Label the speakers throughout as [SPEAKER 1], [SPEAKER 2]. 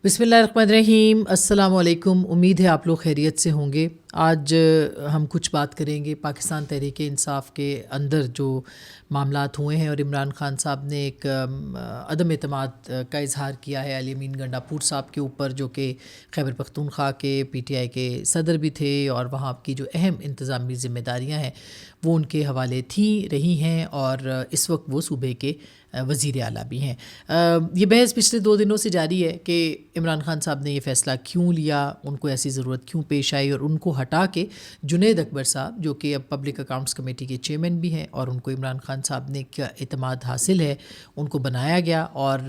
[SPEAKER 1] بسم اللہ الرحمن الرحیم۔ السلام علیکم، امید ہے آپ لوگ خیریت سے ہوں گے۔ آج ہم کچھ بات کریں گے پاکستان تحریک انصاف کے اندر جو معاملات ہوئے ہیں، اور عمران خان صاحب نے ایک عدم اعتماد کا اظہار کیا ہے علی امین گنڈاپور صاحب کے اوپر، جو کہ خیبر پختونخوا کے پی ٹی آئی کے صدر بھی تھے، اور وہاں کی جو اہم انتظامی ذمہ داریاں ہیں وہ ان کے حوالے رہی ہیں، اور اس وقت وہ صوبے کے وزیر اعلیٰ بھی ہیں۔ یہ بحث پچھلے 2 دنوں سے جاری ہے کہ عمران خان صاحب نے یہ فیصلہ کیوں لیا، ان کو ایسی ضرورت کیوں پیش آئی، اور ان کو ہٹا کے جنید اکبر صاحب، جو کہ اب پبلک اکاؤنٹس کمیٹی کے چیئرمین بھی ہیں، اور ان کو عمران خان صاحب نے کیا اعتماد حاصل ہے، ان کو بنایا گیا، اور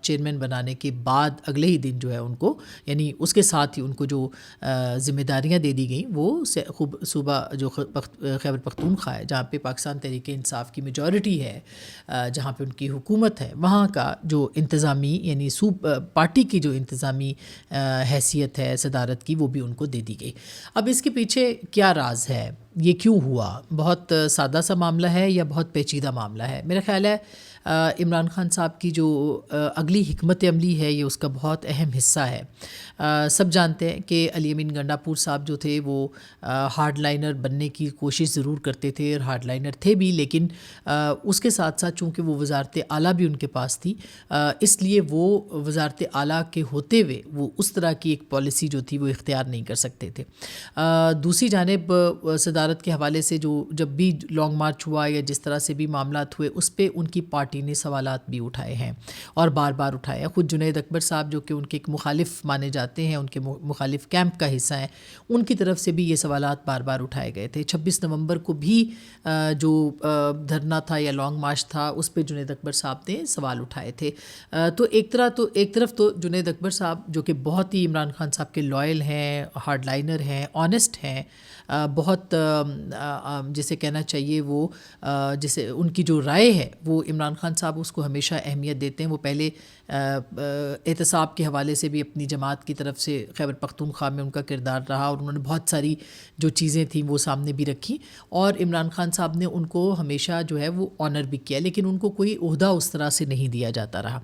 [SPEAKER 1] چیئرمین بنانے کے بعد اگلے ہی دن جو ہے ان کو، یعنی اس کے ساتھ ہی ان کو جو ذمہ داریاں دے دی گئیں، وہ صوبہ جو خیبر پختونخوا ہے، جہاں پہ پاکستان تحریک انصاف کی میجورٹی ہے، جہاں پہ ان کی حکومت ہے، وہاں کا جو انتظامی، یعنی پارٹی کی جو انتظامی حیثیت ہے صدارت کی، وہ بھی ان کو دے دی گئی۔ اب اس کے پیچھے کیا راز ہے، یہ کیوں ہوا؟ بہت سادہ سا معاملہ ہے یا بہت پیچیدہ معاملہ ہے؟ میرا خیال ہے عمران خان صاحب کی جو اگلی حکمت عملی ہے، یہ اس کا بہت اہم حصہ ہے۔ سب جانتے ہیں کہ علی امین گنڈاپور صاحب جو تھے وہ ہارڈ لائنر بننے کی کوشش ضرور کرتے تھے، اور ہارڈ لائنر تھے بھی، لیکن اس کے ساتھ ساتھ چونکہ وہ وزارت اعلیٰ بھی ان کے پاس تھی، اس لیے وہ وزارت اعلیٰ کے ہوتے ہوئے وہ اس طرح کی ایک پالیسی جو تھی وہ اختیار نہیں کر سکتے تھے۔ دوسری جانب صدارت کے حوالے سے جب بھی لانگ مارچ ہوا یا جس طرح سے بھی معاملات ہوئے، اس پہ ان کی پارٹی نے سوالات بھی اٹھائے ہیں، اور بار بار اٹھائے ہیں۔ خود جنید اکبر صاحب، جو کہ ان کے ایک مخالف مانے جاتے ہیں، ان کے مخالف کیمپ کا حصہ ہیں، ان کی طرف سے بھی یہ سوالات بار بار اٹھائے گئے تھے۔ 26 نومبر کو بھی جو دھرنا تھا یا لانگ مارچ تھا، اس پہ جنید اکبر صاحب نے سوال اٹھائے تھے۔ تو ایک طرف تو جنید اکبر صاحب، جو کہ بہت ہی عمران خان صاحب کے لائل ہیں، ہارڈ لائنر ہیں، آنیسٹ ہیں، بہت جسے کہنا چاہیے وہ جسے ان کی جو رائے ہے وہ عمران خان صاحب اس کو ہمیشہ اہمیت دیتے ہیں۔ وہ پہلے احتساب کے حوالے سے بھی اپنی جماعت کی طرف سے خیبر پختونخوا میں ان کا کردار رہا، اور انہوں نے بہت ساری جو چیزیں تھیں وہ سامنے بھی رکھی، اور عمران خان صاحب نے ان کو ہمیشہ جو ہے وہ آنر بھی کیا، لیکن ان کو کوئی عہدہ اس طرح سے نہیں دیا جاتا رہا۔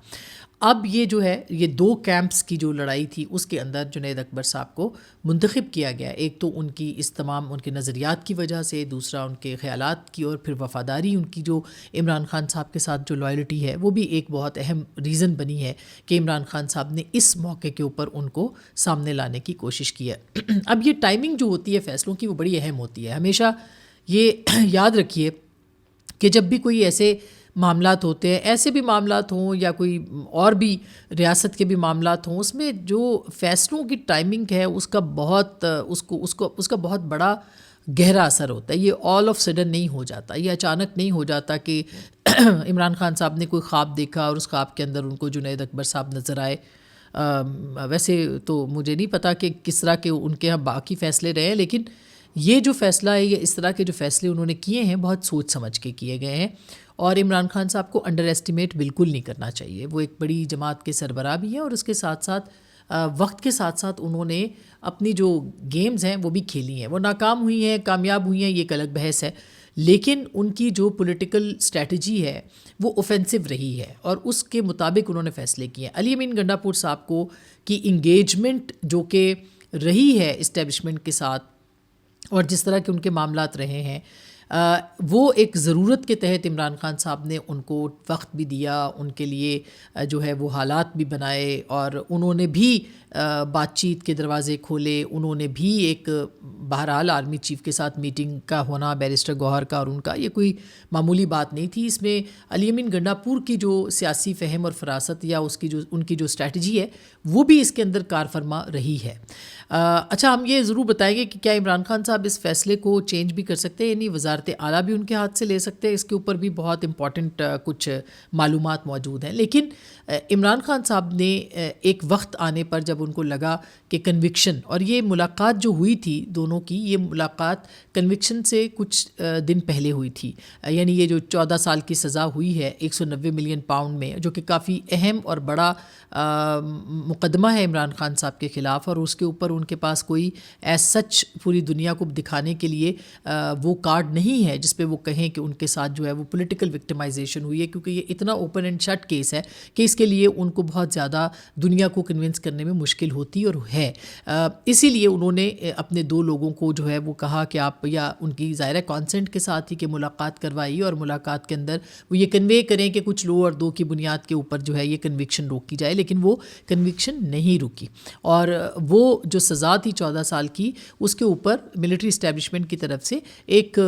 [SPEAKER 1] اب یہ جو ہے، یہ 2 کیمپس کی جو لڑائی تھی، اس کے اندر جنید اکبر صاحب کو منتخب کیا گیا۔ ایک تو ان کی اس تمام ان کے نظریات کی وجہ سے، دوسرا ان کے خیالات کی، اور پھر وفاداری ان کی جو عمران خان صاحب کے ساتھ جو لائلٹی ہے، وہ بھی ایک بہت اہم ریزن بنی ہے کہ عمران خان صاحب نے اس موقع کے اوپر ان کو سامنے لانے کی کوشش کی ہے۔ اب یہ ٹائمنگ جو ہوتی ہے فیصلوں کی، وہ بڑی اہم ہوتی ہے۔ ہمیشہ یہ یاد رکھیے کہ جب بھی کوئی ایسے معاملات ہوتے ہیں، ایسے بھی معاملات ہوں یا کوئی اور بھی ریاست کے بھی معاملات ہوں، اس میں جو فیصلوں کی ٹائمنگ ہے، اس کا بہت بڑا گہرا اثر ہوتا ہے۔ یہ آل آف سڈن نہیں ہو جاتا، یہ اچانک نہیں ہو جاتا کہ عمران خان صاحب نے کوئی خواب دیکھا اور اس خواب کے اندر ان کو جنید اکبر صاحب نظر آئے۔ ویسے تو مجھے نہیں پتا کہ کس طرح کے ان کے یہاں باقی فیصلے رہے ہیں، لیکن یہ جو فیصلہ ہے، یہ اس طرح کے جو فیصلے انہوں نے کیے ہیں، بہت سوچ سمجھ کے کیے گئے ہیں، اور عمران خان صاحب کو انڈر ایسٹیمیٹ بالکل نہیں کرنا چاہیے۔ وہ ایک بڑی جماعت کے سربراہ بھی ہیں، اور اس کے ساتھ ساتھ وقت کے ساتھ ساتھ انہوں نے اپنی جو گیمز ہیں وہ بھی کھیلی ہیں۔ وہ ناکام ہوئی ہیں، کامیاب ہوئی ہیں، یہ ایک الگ بحث ہے، لیکن ان کی جو پولیٹیکل اسٹریٹجی ہے وہ اوفینسو رہی ہے، اور اس کے مطابق انہوں نے فیصلے کیے ہیں۔ علی امین گنڈاپور صاحب کو کی انگیجمنٹ جو کہ رہی ہے اسٹیبلشمنٹ کے ساتھ، اور جس طرح کے ان کے معاملات رہے ہیں، وہ ایک ضرورت کے تحت عمران خان صاحب نے ان کو وقت بھی دیا، ان کے لیے جو ہے وہ حالات بھی بنائے، اور انہوں نے بھی بات چیت کے دروازے کھولے۔ انہوں نے بھی ایک، بہرحال آرمی چیف کے ساتھ میٹنگ کا ہونا، بیرسٹر گوہر کا اور ان کا، یہ کوئی معمولی بات نہیں تھی۔ اس میں علی امین گنڈاپور کی جو سیاسی فہم اور فراست یا ان کی جو اسٹریٹجی ہے، وہ بھی اس کے اندر کار فرما رہی ہے۔ اچھا، ہم یہ ضرور بتائیں گے کہ کیا عمران خان صاحب اس فیصلے کو چینج بھی کر سکتے ہیں، یعنی وزارت اعلیٰ بھی ان کے ہاتھ سے لے سکتے ہیں؟ اس کے اوپر بھی بہت امپورٹنٹ کچھ معلومات موجود ہیں، لیکن عمران خان صاحب نے ایک وقت آنے پر جب ان کو لگا کہ کنوکشن، اور یہ ملاقات جو ہوئی تھی دونوں کی، یہ ملاقات کنوکشن سے کچھ دن پہلے ہوئی تھی، یعنی یہ جو 14 سال کی سزا ہوئی ہے 190 ملین پاؤنڈ میں، جو کہ کافی اہم اور بڑا مقدمہ ہے عمران خان صاحب کے خلاف، اور اس کے اوپر ان کے پاس کوئی ایز سچ پوری دنیا کو دکھانے کے لیے وہ کارڈ نہیں نہیں ہے جس پہ وہ کہیں کہ ان کے ساتھ جو ہے وہ پولیٹیکل وکٹمائزیشن ہوئی ہے، کیونکہ یہ اتنا اوپن اینڈ شٹ کیس ہے کہ اس کے لیے ان کو بہت زیادہ دنیا کو کنونس کرنے میں مشکل ہوتی اور ہے۔ اسی لیے انہوں نے اپنے 2 لوگوں کو جو ہے وہ کہا کہ آپ یا ان کی ظاہر کانسنٹ کے ساتھ ہی کہ ملاقات کروائی، اور ملاقات کے اندر وہ یہ کنوے کریں کہ کچھ لو اور 2 کی بنیاد کے اوپر جو ہے یہ کنوکشن روکی جائے، لیکن وہ کنوکشن نہیں رکی، اور وہ جو سزا تھی 14 سال کی، اس کے اوپر ملٹری اسٹیبلشمنٹ کی طرف سے ایک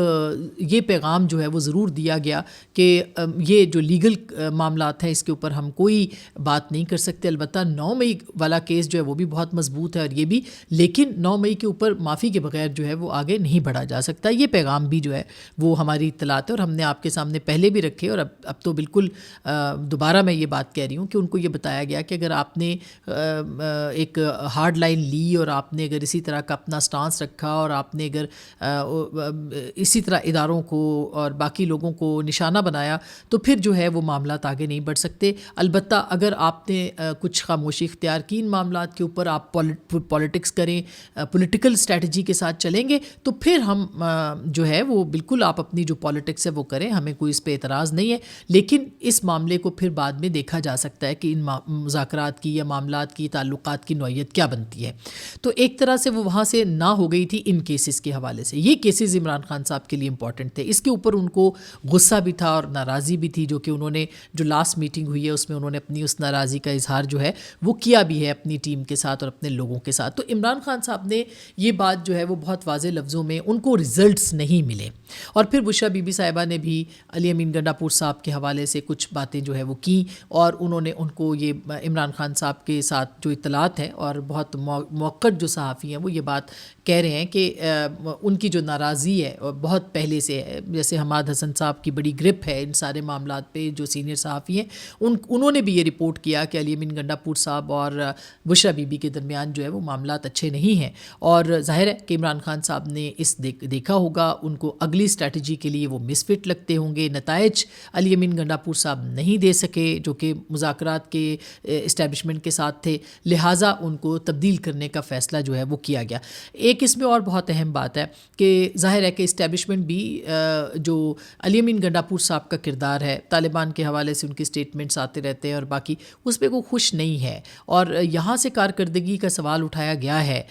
[SPEAKER 1] یہ پیغام جو ہے وہ ضرور دیا گیا کہ یہ جو لیگل معاملات ہیں اس کے اوپر ہم کوئی بات نہیں کر سکتے۔ البتہ 9 مئی والا کیس جو ہے وہ بھی بہت مضبوط ہے، اور یہ بھی، لیکن 9 مئی کے اوپر معافی کے بغیر جو ہے وہ آگے نہیں بڑھا جا سکتا۔ یہ پیغام بھی جو ہے وہ ہماری اطلاعات ہے، اور ہم نے آپ کے سامنے پہلے بھی رکھے، اور اب تو بالکل دوبارہ میں یہ بات کہہ رہی ہوں کہ ان کو یہ بتایا گیا کہ اگر آپ نے ایک ہارڈ لائن لی اور آپ نے اگر اسی طرح کا اپنا سٹانس رکھا، اور آپ نے اگر اسی طرح اداروں کو اور باقی لوگوں کو نشانہ بنایا، تو پھر جو ہے وہ معاملات آگے نہیں بڑھ سکتے۔ البتہ اگر آپ نے کچھ خاموشی اختیار کی ان معاملات کے اوپر، آپ پولیٹکس کریں، پولیٹیکل اسٹریٹجی کے ساتھ چلیں گے، تو پھر ہم جو ہے وہ بالکل آپ اپنی جو پولیٹکس ہے وہ کریں، ہمیں کوئی اس پہ اعتراض نہیں ہے، لیکن اس معاملے کو پھر بعد میں دیکھا جا سکتا ہے کہ ان مذاکرات کی یا معاملات کی تعلقات کی نوعیت کیا بنتی ہے۔ تو ایک طرح سے وہ وہاں سے نہ ہو گئی تھی ان کیسز کے حوالے سے۔ یہ کیسز عمران خان صاحب کے لیے امپورٹنٹ تھے، اس کے اوپر ان کو غصہ بھی تھا اور ناراضی بھی تھی، جو کہ انہوں نے جو لاسٹ میٹنگ ہوئی ہے اس میں انہوں نے اپنی اس ناراضی کا اظہار جو ہے وہ کیا بھی ہے اپنی ٹیم کے ساتھ اور اپنے لوگوں کے ساتھ۔ تو عمران خان صاحب نے یہ بات جو ہے وہ بہت واضح لفظوں میں، ان کو ریزلٹس نہیں ملے، اور پھر بشرا بی بی صاحبہ نے بھی علی امین گنڈا پور صاحب کے حوالے سے کچھ باتیں جو ہے وہ کی، اور انہوں نے ان کو یہ عمران خان صاحب کے ساتھ جو اطلاعات ہیں، اور بہت موقت جو صحافی ہیں وہ یہ بات کہہ رہے ہیں کہ ان کی جو ناراضی ہے بہت پہلے سے ہے، جیسے حماد حسن صاحب کی بڑی گرپ ہے ان سارے معاملات پہ، جو سینئر صحافی ہیں انہوں نے بھی یہ رپورٹ کیا کہ علی امین گنڈا پور صاحب اور بشرا بی بی کے درمیان جو ہے وہ معاملات اچھے نہیں ہیں، اور ظاہر ہے کہ عمران خان صاحب نے اس دیکھا ہوگا، ان کو اگلی اسٹریٹجی کے لیے وہ مس فٹ لگتے ہوں گے، نتائج علی امین گنڈا پور صاحب نہیں دے سکے جو کہ مذاکرات کے اسٹیبلشمنٹ کے ساتھ تھے، لہٰذا ان کو تبدیل کرنے کا فیصلہ جو ہے وہ کیا گیا۔ ایک اس میں اور بہت اہم بات ہے کہ ظاہر ہے کہ اسٹیبلشمنٹ بھی جو علی امین گنڈا پور صاحب کا کردار ہے، طالبان کے حوالے سے ان کی اسٹیٹمنٹس آتے رہتے ہیں اور باقی، اس پہ وہ خوش نہیں ہے، اور یہاں سے کارکردگی کا سوال اٹھایا گیا ہے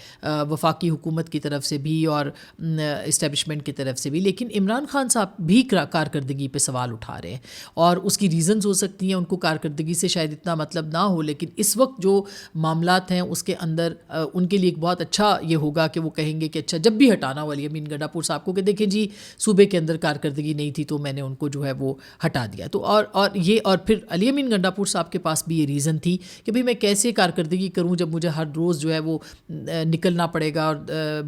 [SPEAKER 1] وفاقی حکومت کی طرف سے بھی اور اسٹیبلشمنٹ کی طرف سے بھی، لیکن عمران خان صاحب بھی کارکردگی پہ سوال اٹھا رہے ہیں، اور اس کی ریزنز ہو سکتی ہیں، ان کو کارکردگی سے شاید اتنا مطلب نہ ہو، لیکن اس وقت جو معاملات ہیں اس کے اندر ان کے لیے ایک بہت اچھا یہ ہوگا کہ وہ کہیں گے کہ اچھا جب بھی ہٹانا ہو علی امین گنڈا پور صاحب کو کہ دیکھیں جی صوبے کے اندر کارکردگی نہیں تھی تو میں نے ان کو جو ہے وہ ہٹا دیا، تو اور پھر علی امین گنڈا پور صاحب کے پاس بھی یہ ریزن تھی کہ بھئی میں کیسے کارکردگی کروں جب مجھے ہر روز جو ہے وہ نکلنا پڑے گا اور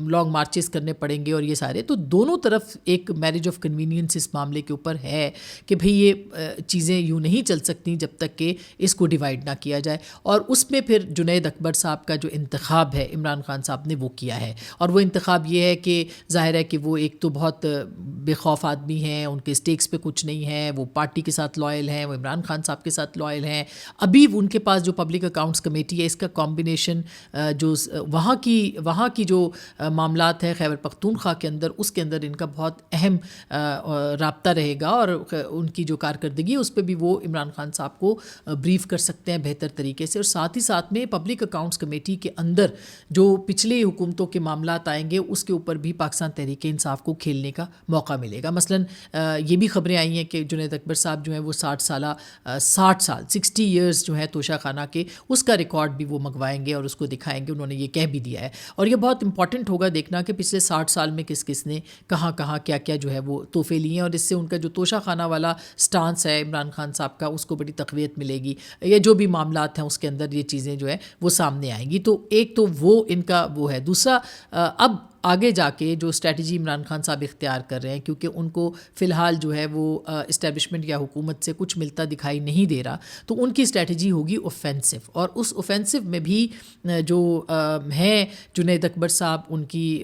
[SPEAKER 1] لانگ مارچز کرنے پڑیں گے اور یہ سارے، تو دونوں طرف ایک میرج آف کنوینئنس اس معاملے کے اوپر ہے کہ بھئی یہ چیزیں یوں نہیں چل سکتی جب تک کہ اس کو ڈیوائڈ نہ کیا جائے، اور اس میں پھر جنید اکبر صاحب کا جو انتخاب ہے عمران خان صاحب نے وہ کیا ہے، اور وہ انتخاب یہ ہے کہ ظاہر ہے کہ وہ ایک تو بہت بے خوف آدمی ہیں، ان کے اسٹیکس پہ کچھ نہیں ہے، وہ پارٹی کے ساتھ لائل ہیں، وہ عمران خان صاحب کے ساتھ لائل ہیں، ابھی ان کے پاس جو پبلک اکاؤنٹس کمیٹی ہے اس کا کمبینیشن جو وہاں کی جو معاملات ہے خیبر پختونخوا کے اندر، اس کے اندر ان کا بہت اہم رابطہ رہے گا، اور ان کی جو کارکردگی اس پہ بھی وہ عمران خان صاحب کو بریف کر سکتے ہیں بہتر طریقے سے، اور ساتھ ہی ساتھ میں پبلک اکاؤنٹس کمیٹی کے اندر جو پچھلے حکومتوں کے معاملات آئیں گے اس کے اوپر بھی پاکستان تحریک انصاف کو کھیلنے کا موقع ملے گا۔ مثلاً یہ بھی خبریں آئی ہیں کہ جنید اکبر صاحب جو ہیں وہ 60 سال 60 ایئرز جو ہیں توشہ خانہ کے، اس کا ریکارڈ بھی وہ منگوائیں گے اور اس کو دکھائیں گے، انہوں نے یہ کہہ بھی دیا ہے، اور یہ بہت امپورٹنٹ ہوگا دیکھنا کہ پچھلے 60 سال میں کس کس نے کہاں کیا جو ہے وہ تحفے لیے ہیں، اور اس سے ان کا جو توشہ خانہ والا سٹانس ہے عمران خان صاحب کا اس کو بڑی تقویت ملے گی، یا جو بھی معاملات ہیں اس کے اندر یہ چیزیں جو ہے وہ سامنے آئیں گی۔ تو ایک تو وہ ان کا وہ ہے، دوسرا اب آگے جا کے جو اسٹریٹجی عمران خان صاحب اختیار کر رہے ہیں، کیونکہ ان کو فی الحال جو ہے وہ اسٹیبلشمنٹ یا حکومت سے کچھ ملتا دکھائی نہیں دے رہا، تو ان کی اسٹریٹجی ہوگی اوفینسو، اور اس اوفینسو میں بھی جو ہیں جنید اکبر صاحب، ان کی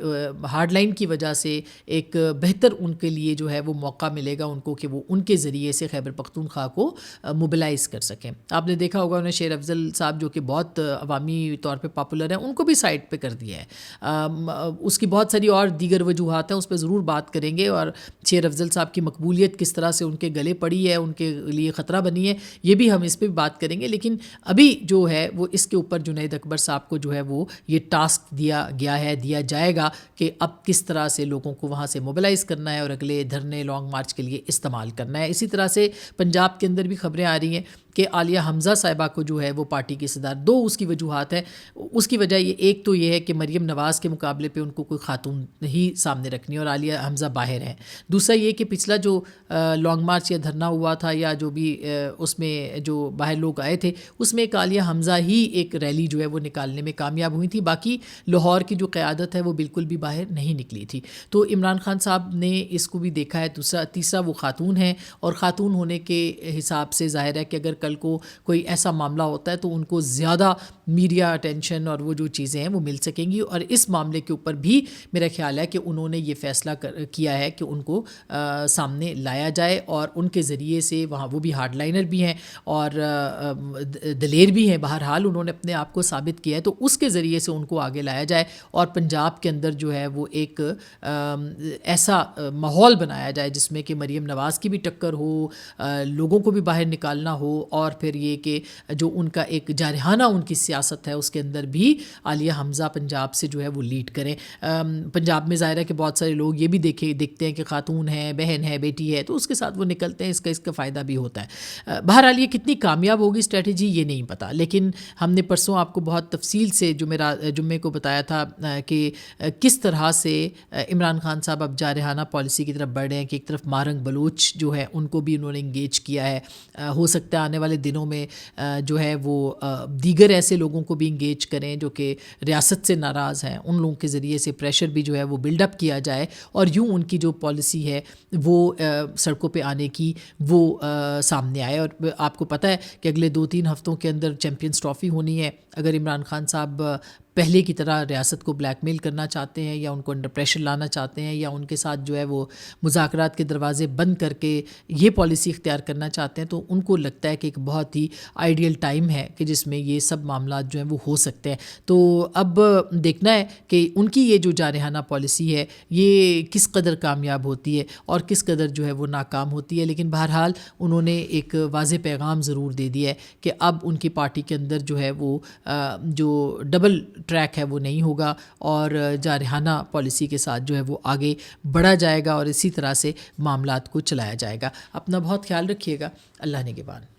[SPEAKER 1] ہارڈ لائن کی وجہ سے ایک بہتر ان کے لیے جو ہے وہ موقع ملے گا ان کو کہ وہ ان کے ذریعے سے خیبر پختونخوا کو موبلائز کر سکیں۔ آپ نے دیکھا ہوگا انہیں شیر افضل صاحب جو کہ بہت عوامی طور پہ پاپولر ہیں، ان کو بھی سائڈ پہ کر دیا ہے، اس کی کی بہت ساری اور دیگر وجوہات ہیں، اس پہ ضرور بات کریں گے، اور شیر افضل صاحب کی مقبولیت کس طرح سے ان کے گلے پڑی ہے، ان کے لیے خطرہ بنی ہے، یہ بھی ہم اس پہ بھی بات کریں گے. لیکن ابھی جو ہے وہ اس کے اوپر جنید اکبر صاحب کو جو ہے وہ یہ ٹاسک دیا گیا ہے، دیا جائے گا کہ اب کس طرح سے لوگوں کو وہاں سے موبلائز کرنا ہے اور اگلے دھرنے لانگ مارچ کے لیے استعمال کرنا ہے. اسی طرح سے پنجاب کے اندر بھی خبریں آ رہی ہیں کہ عالیہ حمزہ صاحبہ کو جو ہے وہ پارٹی کی صدارت، دو اس کی وجوہات ہیں. اس کی وجہ یہ ایک تو یہ ہے کہ مریم نواز کے مقابلے پہ ان کو کوئی خاتون ہی سامنے رکھنی اور عالیہ حمزہ باہر ہیں. دوسرا یہ کہ پچھلا جو لانگ مارچ یا دھرنا ہوا تھا یا جو بھی اس میں جو باہر لوگ آئے تھے، اس میں ایک عالیہ حمزہ ہی ایک ریلی جو ہے وہ نکالنے میں کامیاب ہوئی تھی، باقی لاہور کی جو قیادت ہے وہ بالکل بھی باہر نہیں نکلی تھی. تو عمران خان صاحب نے اس کو بھی دیکھا ہے. تیسرا وہ خاتون ہیں، اور خاتون ہونے کے حساب سے ظاہر ہے کہ اگر کل کو کوئی ایسا معاملہ ہوتا ہے تو ان کو زیادہ میڈیا اٹینشن اور وہ جو چیزیں ہیں وہ مل سکیں گی. اور اس معاملے کے اوپر بھی میرا خیال ہے کہ انہوں نے یہ فیصلہ کیا ہے کہ ان کو سامنے لایا جائے، اور ان کے ذریعے سے وہاں وہ بھی ہارڈ لائنر بھی ہیں اور دلیر بھی ہیں، بہرحال انہوں نے اپنے آپ کو ثابت کیا ہے، تو اس کے ذریعے سے ان کو آگے لایا جائے اور پنجاب کے اندر جو ہے وہ ایک ایسا ماحول بنایا جائے جس میں کہ مریم نواز کی بھی ٹکر ہو، لوگوں کو بھی باہر نکالنا ہو، اور پھر یہ کہ جو ان کا ایک جارحانہ ان کی سیاست ہے اس کے اندر بھی عالیہ حمزہ پنجاب سے جو ہے وہ لیڈ کریں. پنجاب میں ظاہر ہے کہ بہت سارے لوگ یہ بھی دیکھتے ہیں کہ خاتون ہے، بہن ہے، بیٹی ہے، تو اس کے ساتھ وہ نکلتے ہیں، اس کا فائدہ بھی ہوتا ہے. بہرحال یہ کتنی کامیاب ہوگی اسٹریٹجی یہ نہیں پتا، لیکن ہم نے پرسوں آپ کو بہت تفصیل سے جمعے کو بتایا تھا کہ کس طرح سے عمران خان صاحب اب جارحانہ پالیسی کی طرف بڑھ رہے ہیں کہ ایک طرف مارنگ بلوچ جو ہے ان کو بھی انہوں نے انگیج کیا ہے. ہو سکتا ہے آنے والے دنوں میں جو ہے وہ دیگر ایسے لوگوں کو بھی انگیج کریں جو کہ ریاست سے ناراض ہیں، ان لوگوں کے ذریعے سے پریشر بھی جو ہے وہ بلڈ اپ کیا جائے، اور یوں ان کی جو پالیسی ہے وہ سڑکوں پہ آنے کی وہ سامنے آئے. اور آپ کو پتہ ہے کہ اگلے 2-3 ہفتوں کے اندر چیمپئنز ٹرافی ہونی ہے. اگر عمران خان صاحب پہلے کی طرح ریاست کو بلیک میل کرنا چاہتے ہیں یا ان کو انڈر پریشر لانا چاہتے ہیں یا ان کے ساتھ جو ہے وہ مذاکرات کے دروازے بند کر کے یہ پالیسی اختیار کرنا چاہتے ہیں، تو ان کو لگتا ہے کہ ایک بہت ہی آئیڈیل ٹائم ہے کہ جس میں یہ سب معاملات جو ہیں وہ ہو سکتے ہیں. تو اب دیکھنا ہے کہ ان کی یہ جو جارحانہ پالیسی ہے یہ کس قدر کامیاب ہوتی ہے اور کس قدر جو ہے وہ ناکام ہوتی ہے. لیکن بہرحال انہوں نے ایک واضح پیغام ضرور دے دیا ہے کہ اب ان کی پارٹی کے اندر جو ہے وہ جو ڈبل ٹریک ہے وہ نہیں ہوگا، اور جارحانہ پالیسی کے ساتھ جو ہے وہ آگے بڑھا جائے گا اور اسی طرح سے معاملات کو چلایا جائے گا. اپنا بہت خیال رکھیے گا. اللہ نگہبان.